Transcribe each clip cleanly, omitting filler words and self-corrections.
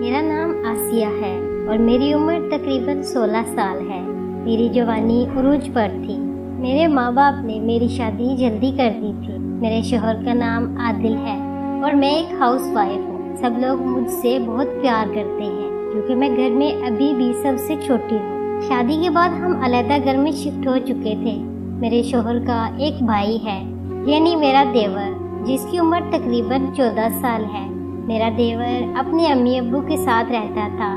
मेरा नाम आसिया है और मेरी उम्र तकरीबन 16 साल है। मेरी जवानी उरूज पर थी। मेरे माँ बाप ने मेरी शादी जल्दी कर दी थी। मेरे शौहर का नाम आदिल है और मैं एक हाउस वाइफ हूँ। सब लोग मुझसे बहुत प्यार करते हैं क्योंकि मैं घर में अभी भी सबसे छोटी हूँ। शादी के बाद हम अलग घर में शिफ्ट हो चुके थे। मेरे शौहर का एक भाई है, यानी मेरा देवर, जिसकी उम्र तकरीबन 14 साल है। मेरा देवर अपने अम्मी अब्बू के साथ रहता था।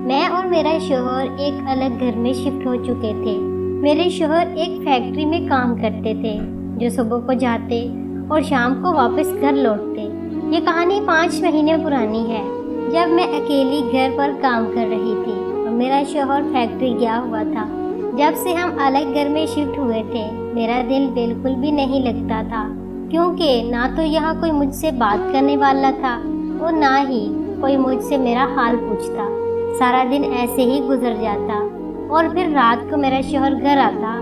मैं और मेरा शौहर एक अलग घर में शिफ्ट हो चुके थे। मेरे शौहर एक फैक्ट्री में काम करते थे, जो सुबह को जाते और शाम को वापस घर लौटते। ये कहानी 5 महीने पुरानी है, जब मैं अकेली घर पर काम कर रही थी और मेरा शौहर फैक्ट्री गया हुआ था। जब से हम अलग घर में शिफ्ट हुए थे, मेरा दिल बिल्कुल भी नहीं लगता था, क्योंकि ना तो यहाँ कोई मुझसे बात करने वाला था और ना ही कोई मुझसे मेरा हाल पूछता। सारा दिन ऐसे ही गुजर जाता और फिर रात को मेरा शौहर घर आता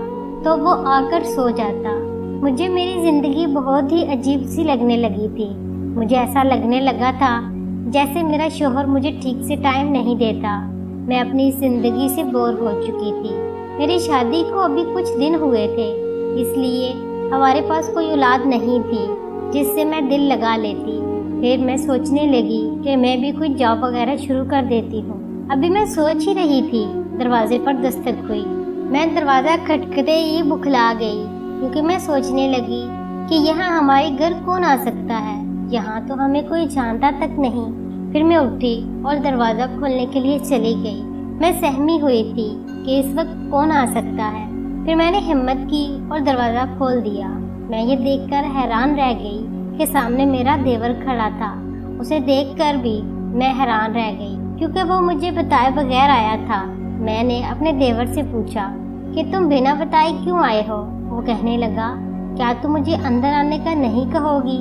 तो वो आकर सो जाता। मुझे मेरी ज़िंदगी बहुत ही अजीब सी लगने लगी थी। मुझे ऐसा लगने लगा था जैसे मेरा शौहर मुझे ठीक से टाइम नहीं देता। मैं अपनी ज़िंदगी से बोर हो चुकी थी। मेरी शादी को अभी कुछ दिन हुए थे, इसलिए हमारे पास कोई औलाद नहीं थी जिससे मैं दिल लगा लेती। फिर मैं सोचने लगी कि मैं भी कुछ जॉब वगैरह शुरू कर देती हूँ। अभी मैं सोच ही रही थी, दरवाजे पर दस्तक हुई। मैं दरवाज़ा खटखटे ही बुखला गई, क्योंकि मैं सोचने लगी कि यहाँ हमारे घर कौन आ सकता है। यहाँ तो हमें कोई जानता तक नहीं। फिर मैं उठी और दरवाज़ा खोलने के लिए चली गई। मैं सहमी हुई थी कि इस वक्त कौन आ सकता है। फिर मैंने हिम्मत की और दरवाज़ा खोल दिया। मैं ये देखकर हैरान रह गई कि सामने मेरा देवर खड़ा था। उसे देखकर भी मैं हैरान रह गई, क्योंकि वो मुझे बताए बगैर आया था। मैंने अपने देवर से पूछा कि तुम बिना बताए क्यों आए हो। वो कहने लगा, क्या तुम मुझे अंदर आने का नहीं कहोगी?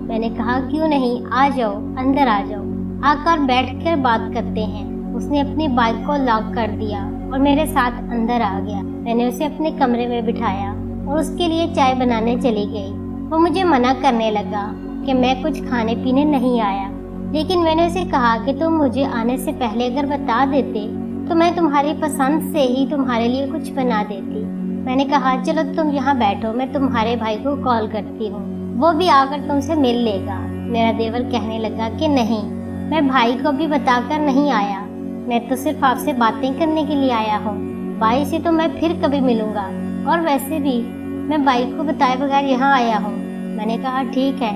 मैंने कहा, क्यों नहीं, आ जाओ, अंदर आ जाओ, आकर बैठकर बात करते हैं। उसने अपनी बाइक को लॉक कर दिया और मेरे साथ अंदर आ गया। मैंने उसे अपने कमरे में बिठाया और उसके लिए चाय बनाने चली गई। वो मुझे मना करने लगा कि मैं कुछ खाने पीने नहीं आया, लेकिन मैंने उसे कहा कि तुम मुझे आने से पहले अगर बता देते तो मैं तुम्हारी पसंद से ही तुम्हारे लिए कुछ बना देती। मैंने कहा, चलो तुम यहाँ बैठो, मैं तुम्हारे भाई को कॉल करती हूँ, वो भी आकर तुमसे मिल लेगा। मेरा देवर कहने लगा कि नहीं, मैं भाई को भी बताकर नहीं आया, मैं तो सिर्फ आपसे बातें करने के लिए आया हूँ। भाई से तो मैं फिर कभी मिलूंगा, और वैसे भी मैं भाई को बताए बगैर यहाँ आया हूँ। मैंने कहा, ठीक है,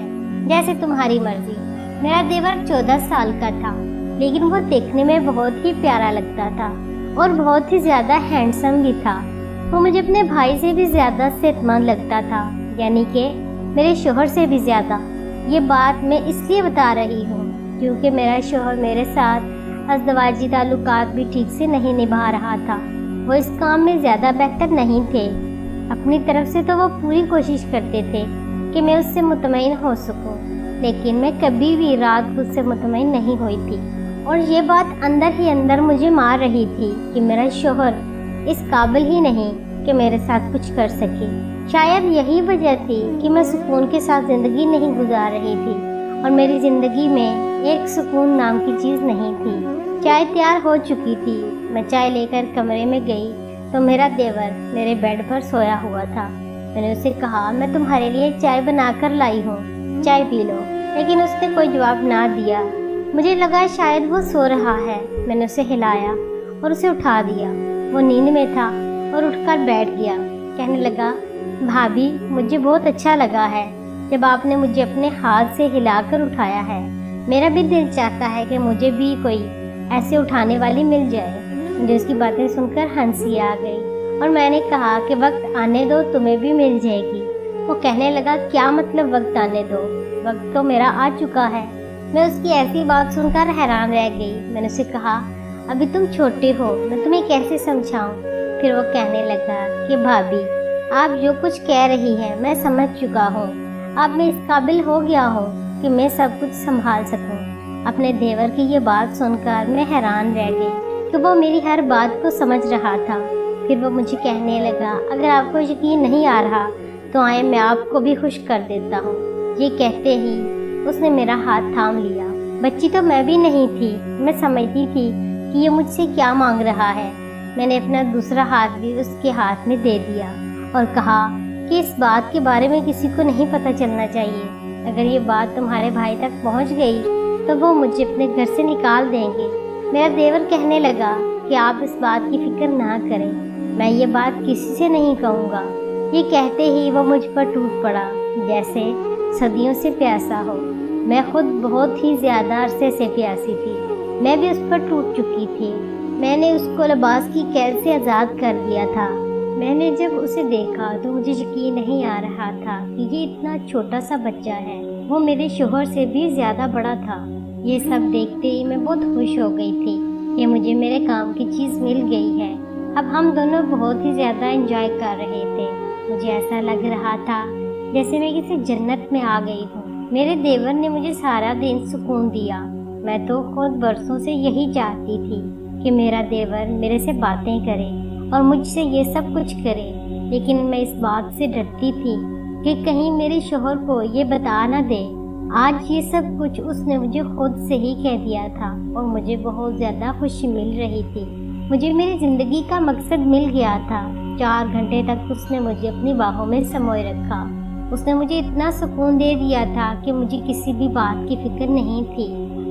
जैसे तुम्हारी मर्जी। मेरा देवर 14 साल का था, लेकिन वो देखने में बहुत ही प्यारा लगता था और बहुत ही ज़्यादा हैंडसम भी था। वो मुझे अपने भाई से भी ज़्यादा सेहतमंद लगता था, यानी कि मेरे शौहर से भी ज़्यादा। ये बात मैं इसलिए बता रही हूँ क्योंकि मेरा शौहर मेरे साथ अज़दवाजी ताल्लुकात भी ठीक से नहीं निभा रहा था। वो इस काम में ज़्यादा बेहतर नहीं थे। अपनी तरफ से तो वो पूरी कोशिश करते थे कि मैं उससे मुतमईन हो सकूं, लेकिन मैं कभी भी रात को उससे मुतमईन नहीं हुई थी। और ये बात अंदर ही अंदर मुझे मार रही थी कि मेरा शौहर इस काबिल ही नहीं कि मेरे साथ कुछ कर सके। शायद यही वजह थी कि मैं सुकून के साथ ज़िंदगी नहीं गुजार रही थी, और मेरी ज़िंदगी में एक सुकून नाम की चीज़ नहीं थी। चाय तैयार हो चुकी थी। मैं चाय लेकर कमरे में गई तो मेरा देवर मेरे बेड पर सोया हुआ था। मैंने उसे कहा, मैं तुम्हारे लिए चाय बनाकर लाई हूँ, चाय पी लो। लेकिन उसने कोई जवाब ना दिया। मुझे लगा शायद वो सो रहा है। मैंने उसे हिलाया और उसे उठा दिया। वो नींद में था और उठकर बैठ गया। कहने लगा, भाभी, मुझे बहुत अच्छा लगा है जब आपने मुझे अपने हाथ से हिलाकर उठाया है। मेरा भी दिल चाहता है कि मुझे भी कोई ऐसे उठाने वाली मिल जाए। मुझे उसकी बातें सुनकर हंसी आ गई और मैंने कहा कि वक्त आने दो, तुम्हें भी मिल जाएगी। वो कहने लगा, क्या मतलब वक्त आने दो? वक्त तो मेरा आ चुका है। मैं उसकी ऐसी बात सुनकर हैरान रह गई। मैंने उसे कहा, अभी तुम छोटे हो, मैं तुम्हें कैसे समझाऊं? फिर वो कहने लगा कि भाभी, आप जो कुछ कह रही हैं मैं समझ चुका हूँ। अब मैं इस काबिल हो गया हूँ कि मैं सब कुछ संभाल सकूँ। अपने देवर की ये बात सुनकर मैं हैरान रह गई कि वो मेरी हर बात को समझ रहा था। फिर वो मुझे कहने लगा, अगर आपको यकीन नहीं आ रहा तो आए मैं आपको भी खुश कर देता हूँ। ये कहते ही उसने मेरा हाथ थाम लिया बच्ची तो मैं भी नहीं थी। मैं समझती थी कि ये मुझसे क्या मांग रहा है। मैंने अपना दूसरा हाथ भी उसके हाथ में दे दिया और कहा कि इस बात के बारे में किसी को नहीं पता चलना चाहिए। अगर ये बात तुम्हारे भाई तक पहुंच गई तो वो मुझे अपने घर से निकाल देंगे। मेरा देवर कहने लगा कि आप इस बात की फिक्र ना करें, मैं ये बात किसी से नहीं कहूँगा। ये कहते ही वो मुझ पर टूट पड़ा जैसे सदियों से प्यासा हो। मैं खुद बहुत ही ज़्यादा अरसे से प्यासी थी। मैं भी उस पर टूट चुकी थी। मैंने उसको लिबास की कैद से आज़ाद कर दिया था। मैंने जब उसे देखा तो मुझे यकीन नहीं आ रहा था कि ये इतना छोटा सा बच्चा है। वो मेरे शोहर से भी ज़्यादा बड़ा था। ये सब देखते ही मैं बहुत खुश हो गई थी कि मुझे मेरे काम की चीज़ मिल गई है। अब हम दोनों बहुत ही ज़्यादा एंजॉय कर रहे थे। मुझे ऐसा लग रहा था जैसे मैं किसी जन्नत में आ गई हूँ। मेरे देवर ने मुझे सारा दिन सुकून दिया। मैं तो खुद बरसों से यही चाहती थी कि मेरा देवर मेरे से बातें करे और मुझसे ये सब कुछ करे, लेकिन मैं इस बात से डरती थी कि कहीं मेरे शोहर को ये बता न दे। आज ये सब कुछ उसने मुझे खुद से ही कह दिया था और मुझे बहुत ज़्यादा खुशी मिल रही थी। मुझे मेरी ज़िंदगी का मकसद मिल गया था। 4 घंटे तक उसने मुझे अपनी बाहों में समोए रखा। उसने मुझे इतना सुकून दे दिया था कि मुझे किसी भी बात की फिक्र नहीं थी।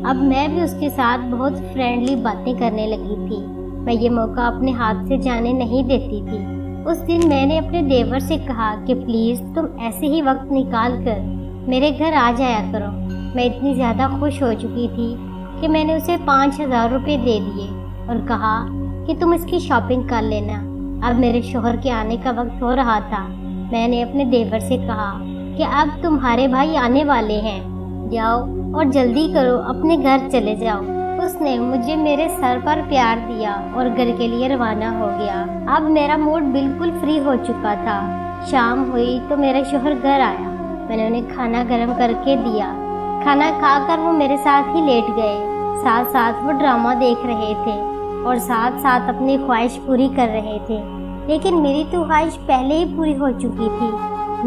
अब मैं भी उसके साथ बहुत फ्रेंडली बातें करने लगी थी। मैं ये मौका अपने हाथ से जाने नहीं देती थी। उस दिन मैंने अपने देवर से कहा कि प्लीज़ तुम ऐसे ही वक्त निकाल कर मेरे घर आ जाया करो। मैं इतनी ज़्यादा खुश हो चुकी थी कि मैंने उसे 5,000 रुपये दे दिए और कहा कि तुम इसकी शॉपिंग कर लेना। अब मेरे शोहर के आने का वक्त हो रहा था। मैंने अपने देवर से कहा कि अब तुम्हारे भाई आने वाले हैं, जाओ और जल्दी करो, अपने घर चले जाओ। उसने मुझे मेरे सर पर प्यार दिया और घर के लिए रवाना हो गया। अब मेरा मूड बिल्कुल फ्री हो चुका था। शाम हुई तो मेरा शोहर घर आया। मैंने उन्हें खाना गर्म करके दिया। खाना खाकर वो मेरे साथ ही लेट गए। साथ साथ वो ड्रामा देख रहे थे और साथ साथ अपनी ख्वाहिश पूरी कर रहे थे। लेकिन मेरी तो ख्वाहिश पहले ही पूरी हो चुकी थी।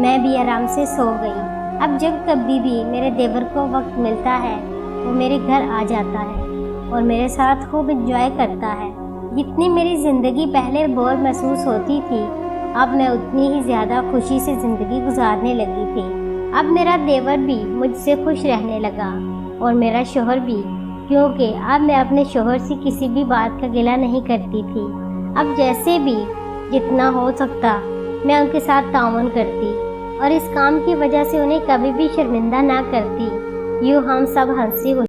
मैं भी आराम से सो गई। अब जब कभी भी मेरे देवर को वक्त मिलता है वो मेरे घर आ जाता है और मेरे साथ खूब एंजॉय करता है। जितनी मेरी ज़िंदगी पहले बोर महसूस होती थी, अब मैं उतनी ही ज़्यादा खुशी से ज़िंदगी गुजारने लगी थी। अब मेरा देवर भी मुझसे खुश रहने लगा और मेरा शोहर भी, क्योंकि अब मैं अपने शोहर से किसी भी बात का गिला नहीं करती थी। अब जैसे भी जितना हो सकता मैं उनके साथ ताउन करती और इस काम की वजह से उन्हें कभी भी शर्मिंदा ना करती। यूँ हम सब हंसी